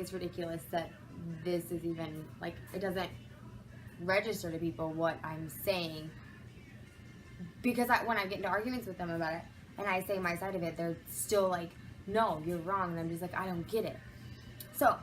it's ridiculous that this is even, like, it doesn't register to people what I'm saying. Because when I get into arguments with them about it, and I say my side of it, they're still like, no, you're wrong. And I'm just like, I don't get it. So,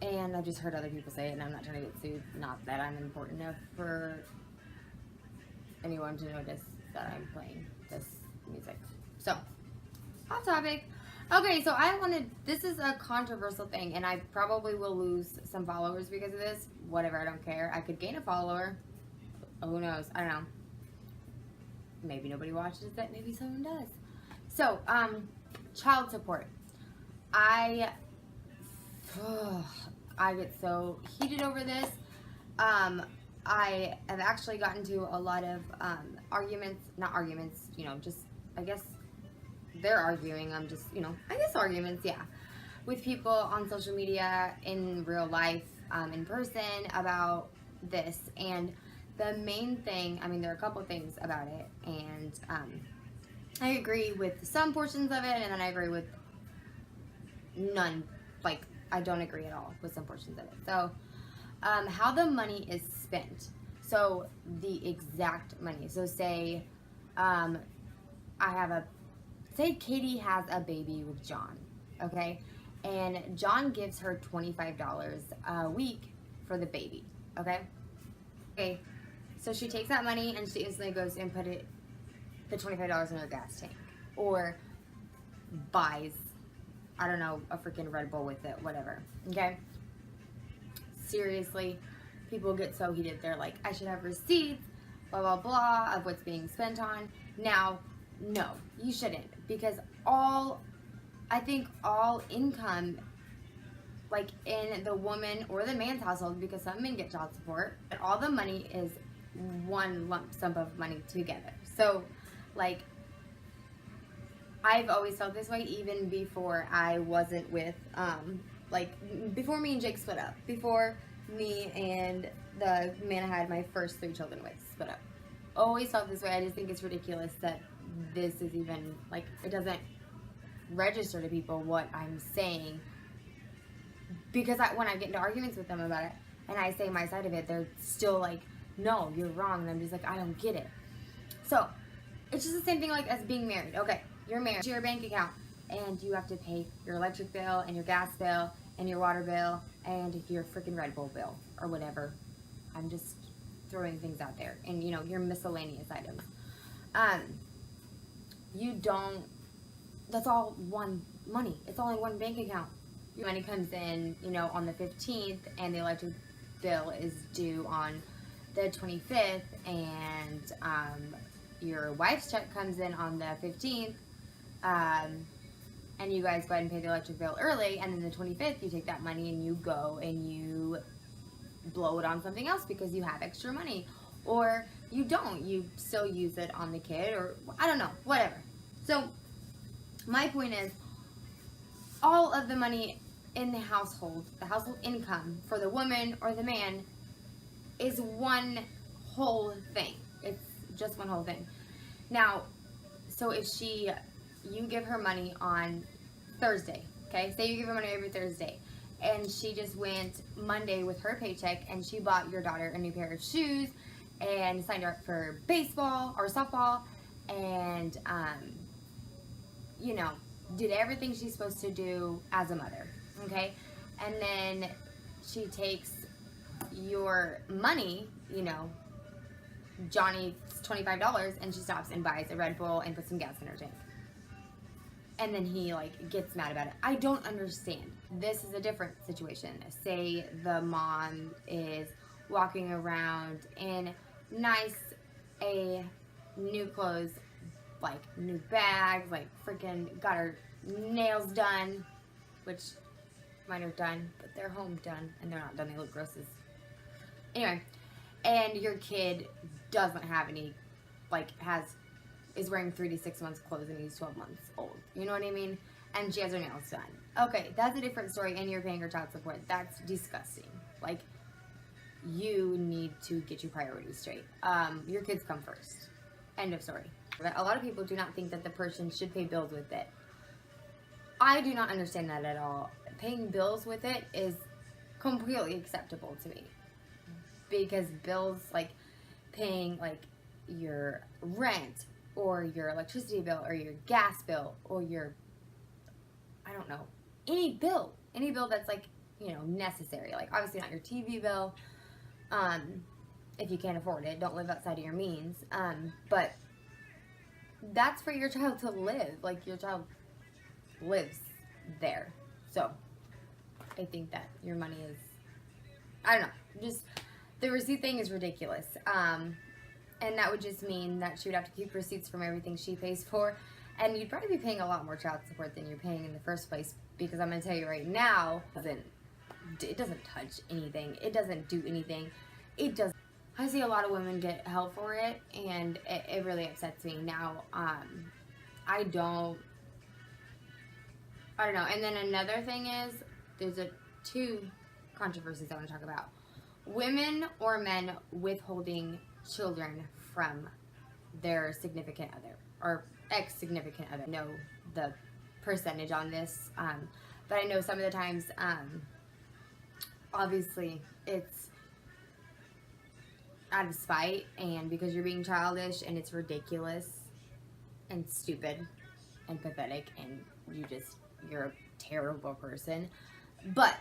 and I've just heard other people say it, and I'm not trying to get sued. Not that I'm important enough for anyone to notice that I'm playing this music. So, off topic. Okay, so this is a controversial thing, and I probably will lose some followers because of this. Whatever, I don't care. I could gain a follower. Who knows? I don't know. Maybe nobody watches it. Maybe someone does. So, child support. I get so heated over this. I have actually gotten into a lot of not arguments, just, I guess they're arguing. I'm just, I guess arguments, yeah, with people on social media, in real life, in person, about this. And the main thing, there are a couple things about it, and I agree with some portions of it, and then I agree with none. Like, I don't agree at all with some portions of it. So, how the money is spent. So, the exact money. So, say, say Katie has a baby with John, okay? And John gives her $25 a week for the baby, okay? Okay, so she takes that money and she instantly goes and put the $25 in her gas tank. Or buys, I don't know, a freaking Red Bull with it, whatever, okay? Seriously, people get so heated. They're like, I should have receipts, blah, blah, blah, of what's being spent on. Now, no, you shouldn't, because I think all income, like in the woman or the man's household, because some men get child support, but all the money is one lump sum of money together. So, like, I've always felt this way even before I wasn't with, before me and Jake split up, before me and the man I had my first 3 children with split up. Always felt this way. I just think it's ridiculous that this is even, like, it doesn't register to people what I'm saying. Because when I get into arguments with them about it, and I say my side of it, they're still like, no, you're wrong. And I'm just like, I don't get it. So, it's just the same thing like as being married. Okay, you're married to your bank account, and you have to pay your electric bill, and your gas bill, and your water bill, and your freaking Red Bull bill, or whatever. I'm just throwing things out there. And, your miscellaneous items. That's all one money. It's all in one bank account. Your money comes in, on the 15th, and the electric bill is due on the 25th, and your wife's check comes in on the 15th, and you guys go ahead and pay the electric bill early, and then the 25th, you take that money and you go and you blow it on something else because you have extra money. Or you don't. You still use it on the kid, or I don't know, whatever. So, my point is, all of the money in the household income for the woman or the man is one whole thing. It's just one whole thing. Now, so if you give her money on Thursday, okay? Say you give her money every Thursday, and she just went Monday with her paycheck, and she bought your daughter a new pair of shoes, and signed her up for baseball or softball, and, did everything she's supposed to do as a mother, okay? And then she takes your money, Johnny's $25, and she stops and buys a Red Bull and puts some gas in her tank. And then he, gets mad about it. I don't understand. This is a different situation. Say the mom is walking around in new clothes, new bags, freaking got her nails done, which mine are done, but they're home done, and they're not done. They look gross as... Anyway, and your kid doesn't have any like is wearing 3 to 6 months clothes and he's 12 months old. You know what I mean? And she has her nails done. Okay, that's a different story, and you're paying her child support. That's disgusting. Like, you need to get your priorities straight. Your kids come first. End of story. A lot of people do not think that the person should pay bills with it. I do not understand that at all. Paying bills with it is completely acceptable to me. Because bills, like paying like your rent or your electricity bill or your gas bill or your, I don't know, any bill that's like, you know, necessary. Like obviously not your TV bill, if you can't afford it, don't live outside of your means. But that's for your child to live. Like your child lives there. So I think that your money is, I don't know, just the receipt thing is ridiculous. And that would just mean that she would have to keep receipts from everything she pays for. And you'd probably be paying a lot more child support than you're paying in the first place. Because I'm going to tell you right now, it doesn't touch anything. It doesn't do anything. It doesn't. I see a lot of women get help for it, and it really upsets me. Now, I don't know. And then another thing is, there's two controversies I want to talk about. Women or men withholding children from their significant other or ex-significant other. I know the percentage on this, but I know some of the times, obviously, it's out of spite and because you're being childish, and it's ridiculous and stupid and pathetic, and you're a terrible person. But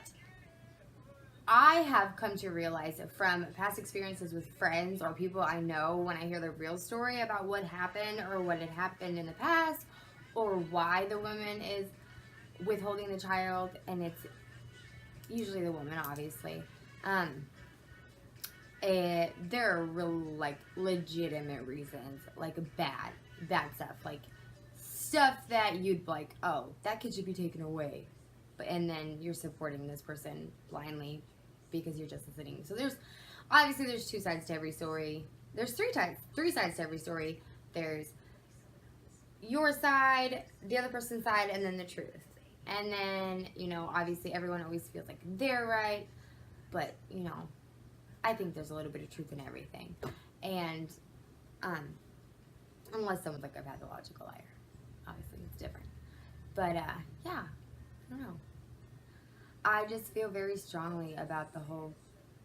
I have come to realize from past experiences with friends or people I know, when I hear the real story about what happened or what had happened in the past or why the woman is withholding the child, and it's usually the woman, obviously. There are real, like, legitimate reasons, like bad stuff, like stuff that you'd like, oh, that kid should be taken away, and then you're supporting this person blindly because you're just listening. So there's two sides to every story. There's three sides to every story. There's your side, the other person's side, and then the truth. And then, you know, obviously everyone always feels like they're right, but, you know, I think there's a little bit of truth in everything. And unless someone's like a pathological liar, obviously it's different. But yeah, I don't know. I just feel very strongly about the whole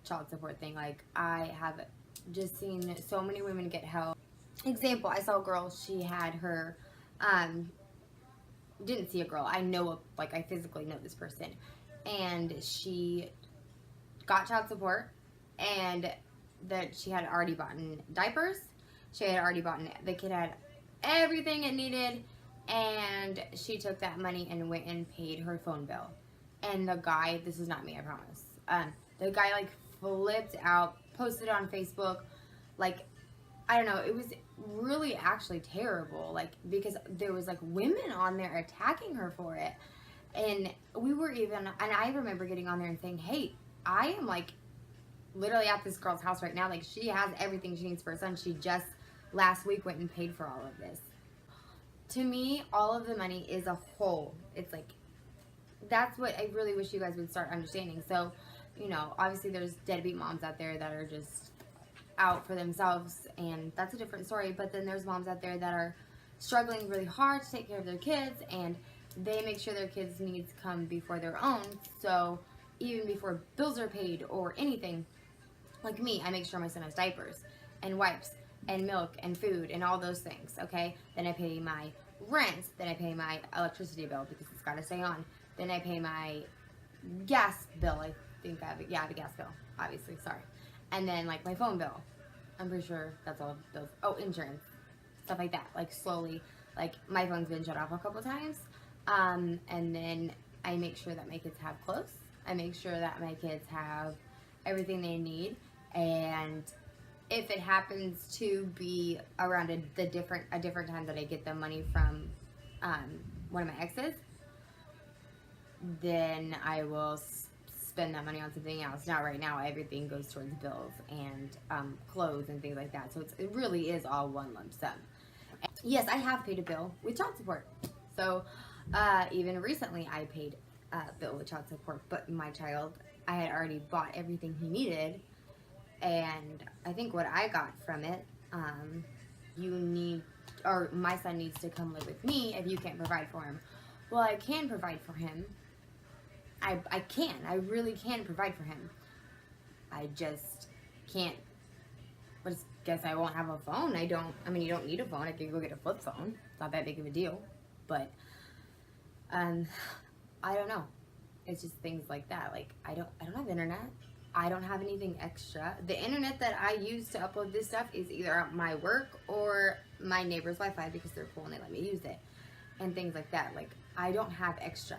child support thing. Like, I have just seen so many women get help. Example, I saw a girl, she had her, didn't see a girl, I physically know this person, and she got child support, and that she had already bought diapers, the kid had everything it needed, and she took that money and went and paid her phone bill. And the guy, this is not me, I promise, the guy, like, flipped out, posted on Facebook, like, I don't know, it was really actually terrible, like, because there was, like, women on there attacking her for it, and I remember getting on there and saying, hey, I am, like, literally at this girl's house right now, like, she has everything she needs for her son, she just last week went and paid for all of this. To me, all of the money is a whole. It's like, that's what I really wish you guys would start understanding. So, you know, obviously there's deadbeat moms out there that are just out for themselves, and that's a different story. But then there's moms out there that are struggling really hard to take care of their kids, and they make sure their kids' needs come before their own. So even before bills are paid or anything, like me, I make sure my son has diapers and wipes and milk and food and all those things, okay? Then I pay my rent, then I pay my electricity bill because it's got to stay on. Then I pay my gas bill. I think I have a gas bill, obviously, sorry. And then, like, my phone bill. I'm pretty sure that's all bills. Oh, insurance, stuff like that. Like, slowly, like, my phone's been shut off a couple times. And then I make sure that my kids have clothes. I make sure that my kids have everything they need. And if it happens to be around a different time that I get the money from one of my exes, then I will spend that money on something else. Now, right now, everything goes towards bills and clothes and things like that. So it really is all one lump sum. Yes, I have paid a bill with child support. So even recently, I paid a bill with child support. But my child, I had already bought everything he needed. And I think what I got from it, my son needs to come live with me if you can't provide for him. Well, I can provide for him. I really can provide for him. I just can't. I guess I won't have a phone. You don't need a phone. I can go get a flip phone. It's not that big of a deal. But, I don't know. It's just things like that. Like, I don't have internet. I don't have anything extra. The internet that I use to upload this stuff is either my work or my neighbor's Wi-Fi because they're cool and they let me use it. And things like that. Like, I don't have extra.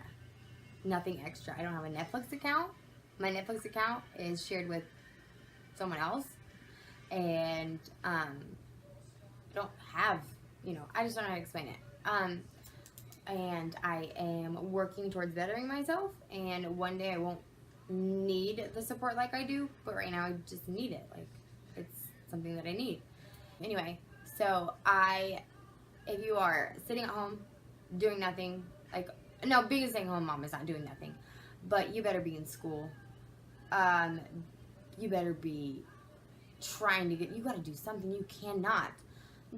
Nothing extra. I don't have a Netflix account. My Netflix account is shared with someone else. And, I don't have, I just don't know how to explain it. And I am working towards bettering myself. And one day I won't need the support like I do, but right now I just need it. Like, it's something that I need. Anyway, so if you are sitting at home doing nothing, no, being a stay-at-home mom is not doing nothing, but you better be in school. You better be trying to you gotta do something. You cannot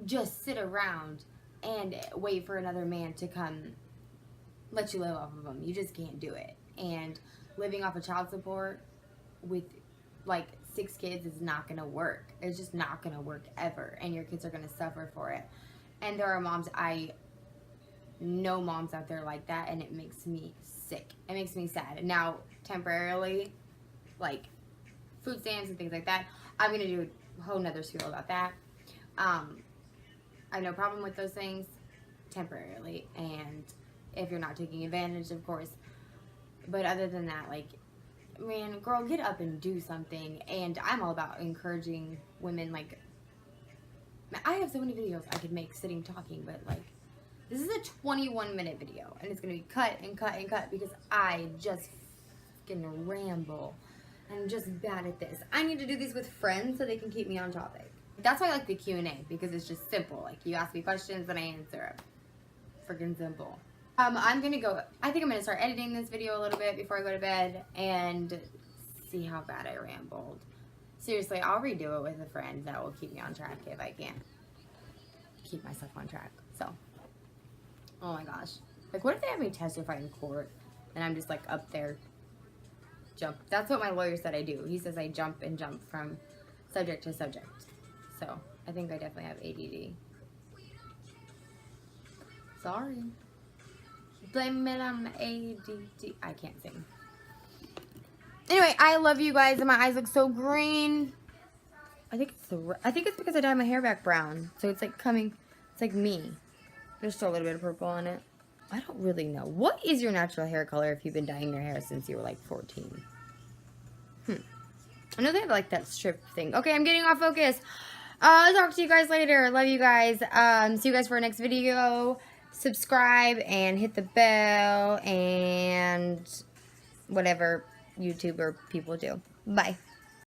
just sit around and wait for another man to come let you live off of them. You just can't do it. And living off of child support with 6 kids is not gonna work. It's just not gonna work ever, and your kids are gonna suffer for it. And there are moms, I know moms out there like that, and it makes me sick. It makes me sad. Now, temporarily, food stamps and things like that, I'm gonna do a whole nother spiel about that. I have no problem with those things temporarily, and if you're not taking advantage, of course. But other than that, man, girl, get up and do something. And I'm all about encouraging women. I have so many videos I could make sitting talking, but this is a 21-minute video, and it's gonna be cut and cut and cut because I just fucking ramble. I'm just bad at this. I need to do these with friends so they can keep me on topic. That's why I like the Q&A, because it's just simple. You ask me questions and I answer them. Freaking simple. I'm gonna go, I think I'm gonna start editing this video a little bit before I go to bed and see how bad I rambled. Seriously, I'll redo it with a friend that will keep me on track if I can't keep myself on track. So, oh my gosh. What if they have me testify in court and I'm just up there jump? That's what my lawyer said I do. He says I jump and jump from subject to subject. So, I think I definitely have ADD. Sorry. Blame it on my ADD. I can't sing. Anyway, I love you guys, and my eyes look so green. I think it's because I dyed my hair back brown, so it's coming. It's me. There's still a little bit of purple in it. I don't really know. What is your natural hair color if you've been dyeing your hair since you were 14? I know they have that strip thing. Okay, I'm getting off focus. I'll talk to you guys later. Love you guys. See you guys for our next video. Subscribe and hit the bell and whatever YouTuber people do. Bye.